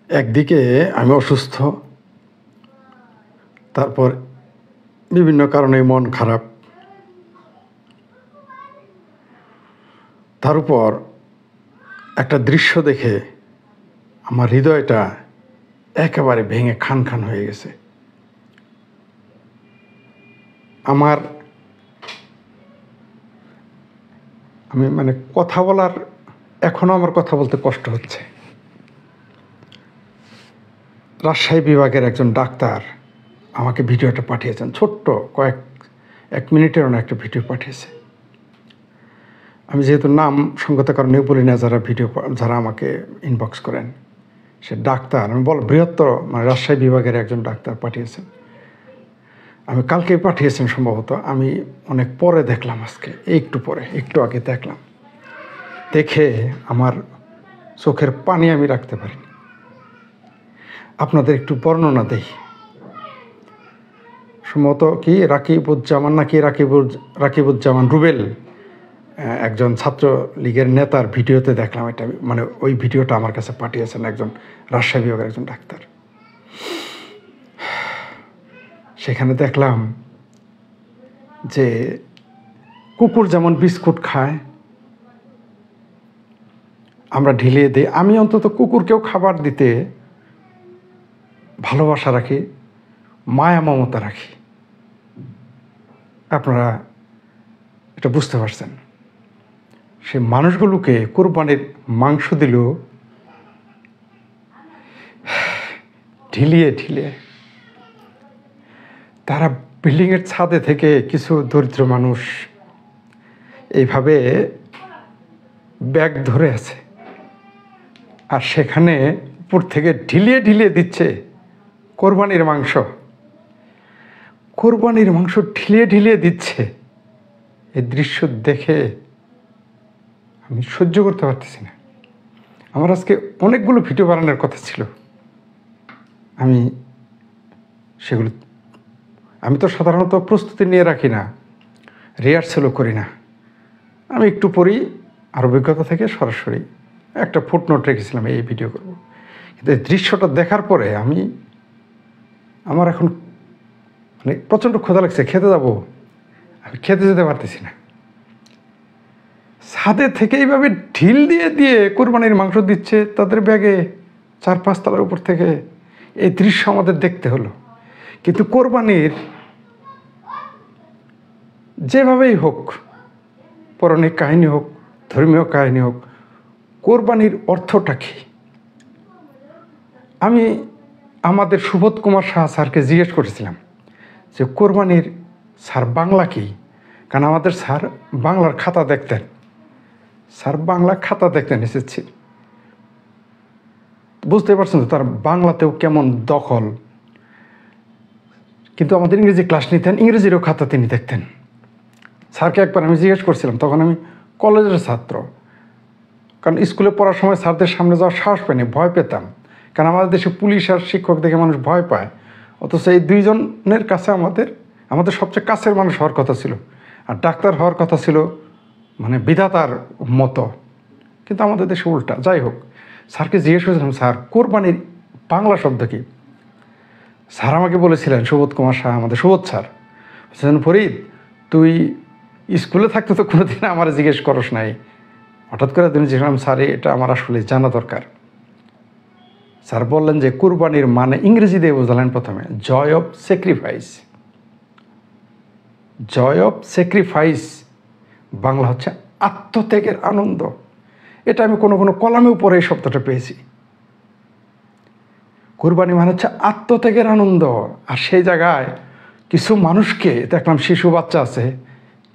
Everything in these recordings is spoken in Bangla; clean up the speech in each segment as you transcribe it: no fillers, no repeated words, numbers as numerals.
একদিকে আমি অসুস্থ, তারপর বিভিন্ন কারণে মন খারাপ, তার উপর একটা দৃশ্য দেখে আমার হৃদয়টা একেবারে ভেঙে খান খান হয়ে গেছে। আমি কথা বলার, এখনো আমার কথা বলতে কষ্ট হচ্ছে। রাজশাহী বিভাগের একজন ডাক্তার আমাকে ভিডিওটা পাঠিয়েছেন, ছোট্ট এক মিনিটের একটা ভিডিও পাঠিয়েছে। আমি যেহেতু নাম সঙ্গত কারণে বলি না, যারা আমাকে ইনবক্স করেন, সে ডাক্তার, আমি বৃহত্তর রাজশাহী বিভাগের একজন ডাক্তার পাঠিয়েছেন। আমি কালকেই পাঠিয়েছেন সম্ভবত, আমি অনেক পরে দেখলাম, আজকে একটু আগে দেখলাম। দেখে আমার চোখের পানি আমি রাখতে পারিনি। আপনাদের একটু বর্ণনা দেই। সম্ভবত কি রাকিবুজ্জামান রুবেল, একজন ছাত্রলীগের নেতার ভিডিওতে দেখলাম এটা। ওই ভিডিওটা আমার কাছে পাঠিয়েছেন একজন রাজশাহী বিভাগের একজন ডাক্তার। সেখানে দেখলাম যে কুকুর যেমন বিস্কুট খায়, আমরা ঢিলিয়ে দিই, আমি অন্তত কুকুরকেও খাবার দিতে ভালোবাসা রাখি, মায়া মমতা রাখি। আপনারা এটা বুঝতে পারছেন। সে মানুষগুলোকে কোরবানির মাংস দিল ঢিলিয়ে ঢিলিয়ে। তারা বিল্ডিংয়ের ছাদে থেকে কিছু দরিদ্র মানুষ এইভাবে ব্যাগ ধরে আছে, আর সেখানে উপর থেকে ঢিলিয়ে ঢিলিয়ে দিচ্ছে কোরবানির মাংস ঢিলিয়ে ঢিলিয়ে দিচ্ছে। এই দৃশ্য দেখে আমি সহ্য করতে পারতেছি না। আমার আজকে অনেকগুলো ভিডিও বানানোর কথা ছিল, আমি তো সাধারণত প্রস্তুতি নিয়ে রাখি না, রিহার্সেলও করি না। আমি একটু পরেই আর অভিজ্ঞতা থেকে সরাসরি একটা ফুটনোট রেখেছিলাম এই ভিডিও করব। কিন্তু এই দৃশ্যটা দেখার পরে আমার এখন প্রচণ্ড ক্ষুধা লাগছে, খেতে যাবো, আমি খেতে যেতে পারতেছি না। ছাদে থেকে এইভাবে ঢিল দিয়ে দিয়ে কোরবানির মাংস দিচ্ছে তাদের ব্যাগে 4-5 তলার উপর থেকে। এই দৃশ্য আমাদের দেখতে হলো। কিন্তু কোরবানির যেভাবেই হোক, পৌরাণিক কাহিনী হোক, ধর্মীয় কাহিনী হোক, কোরবানির অর্থটা কী? আমি আমাদের সুবোধ কুমার সাহা স্যারকে জিজ্ঞেস করেছিলাম যে কোরবানির স্যার বাংলা কী? কারণ আমাদের স্যার বাংলার খাতা দেখতেন, এসেছি। বুঝতে পারছেন তো তার বাংলাতেও কেমন দখল। কিন্তু আমাদের ইংরেজি ক্লাস নিতেন, ইংরেজিরও খাতা তিনি দেখতেন। স্যারকে একবার আমি জিজ্ঞেস করছিলাম, তখন আমি কলেজের ছাত্র, কারণ স্কুলে পড়ার সময় স্যারদের সামনে যাওয়ার সাহস পাইনি, ভয় পেতাম। কারণ আমাদের দেশে পুলিশ আর শিক্ষক দেখে মানুষ ভয় পায়, অথচ এই দুইজনের কাছে আমাদের সবচেয়ে কাছের মানুষ হওয়ার কথা ছিল, আর ডাক্তার হওয়ার কথা ছিল বিধাতার মতো। কিন্তু আমাদের দেশে উল্টা। যাই হোক, স্যারকে জিজ্ঞেস করেছিলাম, স্যার কোরবানির বাংলা শব্দ কী? স্যার আমাকে বলেছিলেন, সুবোধ কুমার শাহ, আমাদের সুবোধ স্যার বলছেন, ফরিদ তুই স্কুলে থাকতে তো কোনোদিন আমার জিজ্ঞেস করস নাই, হঠাৎ করে তুমি জিজ্ঞেস, স্যার এটা আমার আসলে জানা দরকার। স্যার বললেন যে কুরবানির ইংরেজি দিয়ে বোঝালেন প্রথমে, জয় অফ স্যাক্রিফাইস। বাংলা হচ্ছে আত্মত্যাগের আনন্দ। এটা আমি কোনো কলামেও পড়ে এই শব্দটা পেয়েছি। কুরবানি হচ্ছে আত্মত্যাগের আনন্দ। আর সেই জায়গায় কিছু মানুষকে দেখলাম, শিশু বাচ্চা আছে,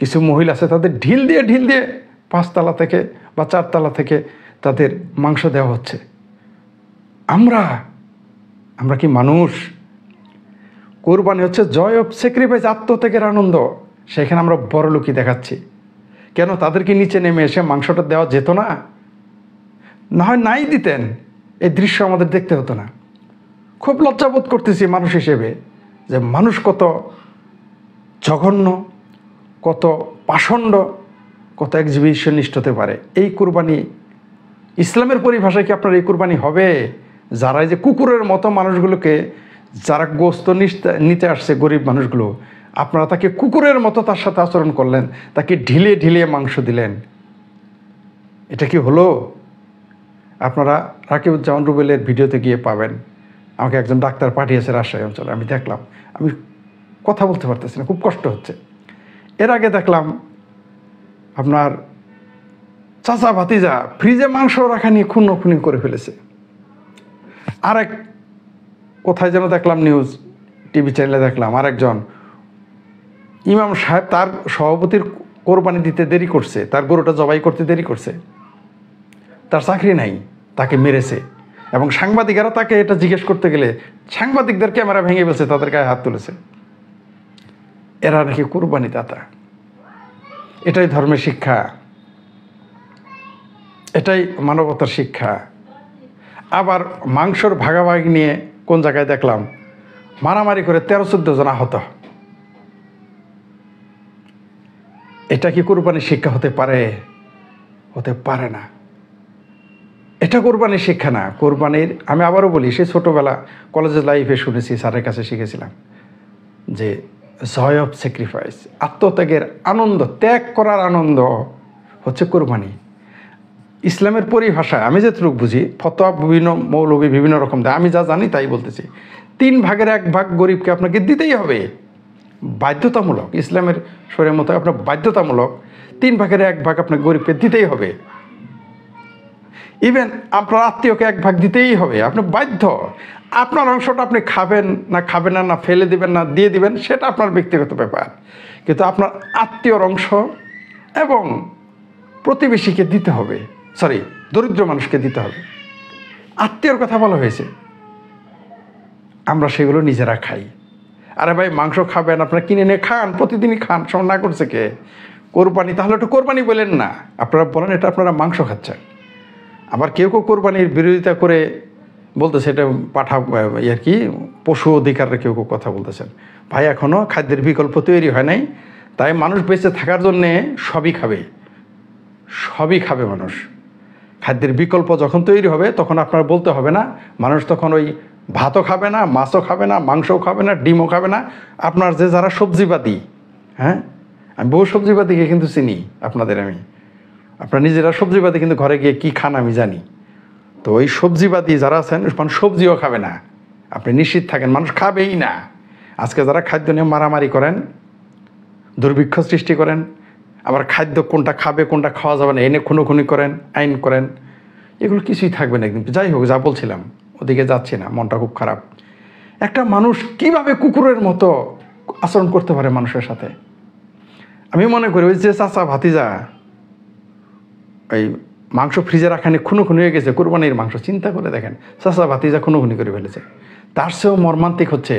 কিছু মহিলা আছে, তাদের ঢিল দিয়ে 5 তলা থেকে বা 4 তলা থেকে তাদের মাংস দেওয়া হচ্ছে। আমরা কি মানুষ? কোরবানি হচ্ছে জয় অফ স্যাক্রিফাইস, আত্মত্যাগের আনন্দ। সেখানে আমরা বড় লোকই দেখাচ্ছি। কেন তাদেরকে নিচে নেমে এসে মাংসটা দেওয়া যেত না? না হয় নাই দিতেন, এই দৃশ্য আমাদের দেখতে হতো না। খুব লজ্জাবোধ করতেছি মানুষ হিসেবে, যে মানুষ কত জঘন্য, কত পাষণ্ড, কত এক্সিবিশনিস্ট হতে পারে। এই কুরবানি ইসলামের পরিভাষায় কি আপনার এই কুরবানি হবে? যারা এই যে কুকুরের মতো মানুষগুলোকে, যারা গোস্ত নিতে আসছে গরিব মানুষগুলো, আপনারা তাকে কুকুরের মতো তার সাথে আচরণ করলেন, তাকে ঢিলে ঢিলে মাংস দিলেন। এটা কি হলো? আপনারা রাকিবুজ্জামান রুবেলের ভিডিওতে গিয়ে পাবেন। আমাকে একজন ডাক্তার পাঠিয়েছে রাজশাহী অঞ্চলে, আমি দেখলাম, আমি কথা বলতে পারতেছি না, খুব কষ্ট হচ্ছে। এর আগে দেখলাম আপনার চাচা ভাতিজা ফ্রিজে মাংস রাখা নিয়ে খুনোখুনি করে ফেলেছে। আরেক কোথায় যেন দেখলাম, নিউজ টিভি চ্যানেলে দেখলাম, আরেকজন ইমাম সাহেব তার সভাপতির কোরবানি দিতে দেরি করছে, তার গরুটা জবাই করতে দেরি করছে, তার চাকরি নাই, তাকে মেরেছে। এবং সাংবাদিকেরা তাকে এটা জিজ্ঞেস করতে গেলে সাংবাদিকদের ক্যামেরা ভেঙে ফেলছে, তাদের গায়ে হাত তুলেছে। এরা নাকি কোরবানি দাতা। এটাই ধর্মের শিক্ষা, এটাই মানবতার শিক্ষা। আবার মাংসর ভাগাভাগি নিয়ে কোন জায়গায় দেখলাম মারামারি করে 13-14 জন আহত। এটা কি কোরবানির শিক্ষা হতে পারে? হতে পারে না। এটা কোরবানির শিক্ষা না। কোরবানির, আমি আবারও বলি, সে ছোটোবেলা কলেজের লাইফে শুনেছি, স্যারের কাছে শিখেছিলাম যে জয় অফ স্যাক্রিফাইস, আত্মত্যাগের আনন্দ, ত্যাগ করার আনন্দ হচ্ছে কোরবানি। ইসলামের পরিভাষায় আমি যেটুকু বুঝি, ফতোয়া বিভিন্ন মৌলবী বিভিন্ন রকম দেয়, আমি যা জানি তাই বলতেছি। 3 ভাগের 1 ভাগ গরিবকে আপনাকে দিতেই হবে, বাধ্যতামূলক। ইসলামের শরীয়তের মতো আপনার বাধ্যতামূলক 3 ভাগের 1 ভাগ আপনাকে গরিবকে দিতেই হবে। ইভেন আপনার আত্মীয়কে 1 ভাগ দিতেই হবে, আপনি বাধ্য। আপনার অংশটা আপনি খাবেন না, না ফেলে দিবেন না দিয়ে দিবেন, সেটা আপনার ব্যক্তিগত ব্যাপার। কিন্তু আপনার আত্মীয়র অংশ এবং প্রতিবেশীকে দিতে হবে, দরিদ্র মানুষকে দিতে হবে। আত্মীয়র কথা বলা হয়েছে, আমরা সেগুলো নিজেরা খাই। আরে ভাই, মাংস খাবেন, আপনারা কিনে নিয়ে খান, প্রতিদিনই খান, সব না করছে কে? কোরবানি, তাহলে একটু কোরবানি বলেন না, আপনারা বলেন এটা আপনারা মাংস খাচ্ছেন। আবার কেউ কেউ কোরবানির বিরোধিতা করে বলতেছে এটা আর কি পশু অধিকারের কেউ কেউ কথা বলতেছেন। ভাই, এখনও খাদ্যের বিকল্প তৈরি হয় নাই, তাই মানুষ বেঁচে থাকার জন্যে সবই খাবে মানুষ। খাদ্যের বিকল্প যখন তৈরি হবে তখন আপনার বলতে হবে না, মানুষ তখন ওই ভাতও খাবে না, মাছও খাবে না, মাংসও খাবে না, ডিমও খাবে না। আপনার যে যারা সবজিবাদী, হ্যাঁ, আমি বহু সবজিবাদীকে কিন্তু চিনি, আপনার নিজেরা সবজিবাদী, কিন্তু ঘরে গিয়ে কী খান আমি জানি। তো ওই সবজিবাদী যারা আছেন, মানুষ সবজিও খাবে না, আপনি নিশ্চিত থাকেন, মানুষ খাবেই না। আজকে যারা খাদ্য নিয়ে মারামারি করেন, দুর্ভিক্ষ সৃষ্টি করেন, আবার খাদ্য কোনটা খাবে কোনটা খাওয়া যাবে না এনে খুনোখুনি করেন, আইন করেন, এগুলো কিছুই থাকবে না একদিন। যাই হোক, যা বলছিলাম, ওদিকে যাচ্ছি না, মনটা খুব খারাপ। একটা মানুষ কিভাবে কুকুরের মতো আচরণ করতে পারে মানুষের সাথে? আমি মনে করি ওই যে চাচা ভাতিজা এই মাংস ফ্রিজে রাখা নিয়ে খুনোখুনি হয়ে গেছে, কোরবানির মাংস, চিন্তা করে দেখেন, চাচা ভাতিজা খুনোখুনি করে ফেলেছে। তার চেয়েও মর্মান্তিক হচ্ছে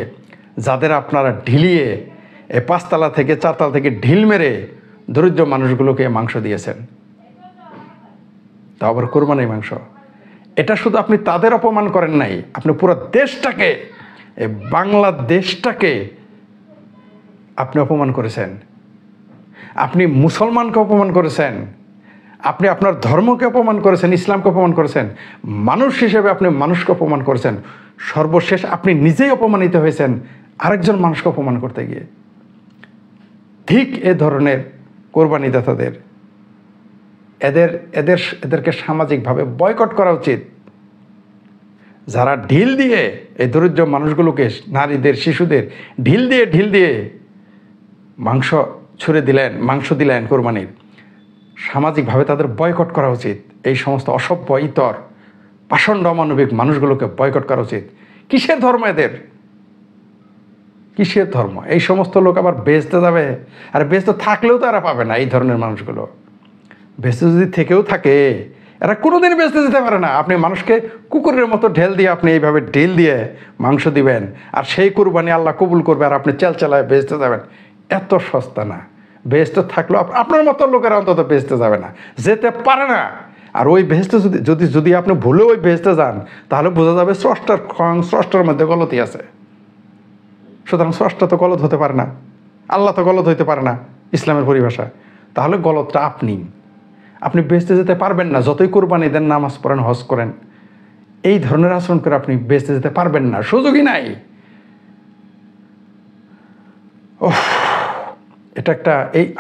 যাদের আপনারা ঢিলিয়ে 5 তলা থেকে 4 তলা থেকে ঢিল মেরে দরিদ্র মানুষগুলোকে মাংস দিয়েছেন, তা আবার কোরবানির মাংস। এটা শুধু আপনি তাদের অপমান করেন নাই, আপনি পুরো দেশটাকে, বাংলাদেশটাকে আপনি অপমান করেছেন। আপনি মুসলমানকে অপমান করেছেন, আপনি আপনার ধর্মকে অপমান করেছেন, ইসলামকে অপমান করেছেন, মানুষ হিসেবে আপনি মানুষকে অপমান করেছেন। সর্বশেষ আপনি নিজেই অপমানিত হয়েছেন আরেকজন মানুষকে অপমান করতে গিয়ে। ঠিক এ ধরনের কোরবানিদাতাদের এদেরকে সামাজিকভাবে বয়কট করা উচিত। যারা ঢিল দিয়ে এই দরিদ্র মানুষগুলোকে, নারীদের, শিশুদের ঢিল দিয়ে মাংস দিলেন কোরবানির, সামাজিকভাবে তাদের বয়কট করা উচিত। এই সমস্ত অসভ্য, ইতর, পাষণ্ড, অমানবিক মানুষগুলোকে বয়কট করা উচিত। কিসের ধর্ম এদের? কিসের ধর্ম? এই সমস্ত লোক আবার বেহেশতে যাবে? আর বেহেশতে থাকলেও তো এরা পাবে না। এই ধরনের মানুষগুলো বেহেশতে যদি থেকেও থাকে, এরা কোনোদিন বেহেশতে যেতে পারে না। আপনি মানুষকে কুকুরের মতো ঢেল দিয়ে, আপনি এইভাবে ঢিল দিয়ে মাংস দিবেন, আর সেই কুরবানি আল্লাহ কবুল করবে, আর আপনি চালায় বেহেশতে যাবেন। এত সস্তা না। বেহেশতে থাকলেও আপনার মতো লোকেরা অন্তত বেহেশতে যাবে না, যেতে পারে না। আর ওই বেহেশতে যদি আপনি ভুলে ওই বেহেশতে যান, তাহলে বোঝা যাবে স্রষ্টার মধ্যে গলতি আছে। সুতরাং স্রষ্টা তো গলত হতে পারে না, আল্লাহ তো গলত হইতে পারে না ইসলামের পরিভাষা। তাহলে গলতটা আপনি বেহেশতে যেতে পারবেন না, যতই কোরবানি দেন, নামাজ পড়েন, হজ করেন। এই ধরনের আচরণ করে আপনি বেঁচে যেতে পারবেন না, সুযোগই নাই। ওহ, এটা একটা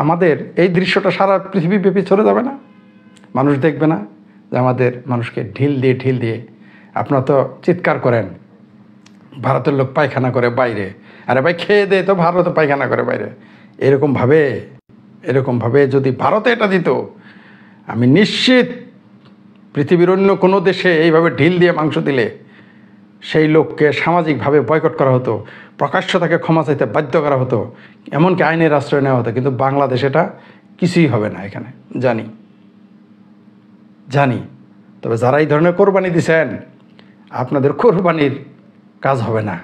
আমাদের এই দৃশ্যটা সারা পৃথিবীব্যাপী চলে যাবে না? মানুষ দেখবে না যে আমাদের মানুষকে ঢিল দিয়ে আপনারা তো চিৎকার করেন ভারতের লোক পায়খানা করে বাইরে, আরে ভাই খেয়ে দে তো ভারতে পায়খানা করে বাইরে। এরকমভাবে যদি ভারতে এটা দিত, আমি নিশ্চিত পৃথিবীর অন্য কোনো দেশে এইভাবে ঢিল দিয়ে মাংস দিলে সেই লোককে সামাজিকভাবে বয়কট করা হতো, প্রকাশ্য তাকে ক্ষমা চাইতে বাধ্য করা হতো, এমনকি আইনের আশ্রয় নেওয়া হতো। কিন্তু বাংলাদেশ এটা কিছুই হবে না। এখানে জানি তবে যারা এই ধরনের কোরবানি দিছেন, আপনাদের কোরবানির কাজ হবে না।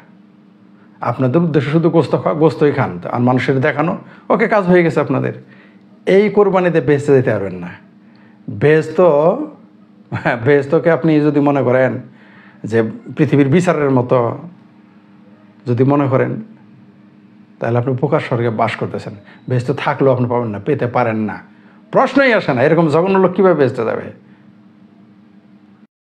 আপনাদের উদ্দেশ্য শুধু গোস্তই খান আর মানুষের দেখানো, ওকে কাজ হয়ে গেছে আপনাদের। এই কোরবানিতে বেঁচে যেতে পারবেন না। বেহেশতকে আপনি যদি মনে করেন যে পৃথিবীর বিচারের মতো যদি মনে করেন, তাহলে আপনি প্রকাশ স্বর্গে বাস করতেছেন। বেহেশত থাকলেও আপনি পাবেন না, পেতে পারেন না, প্রশ্নই আসে না। এরকম জঘন্য লোক কীভাবে বেঁচতে যাবে?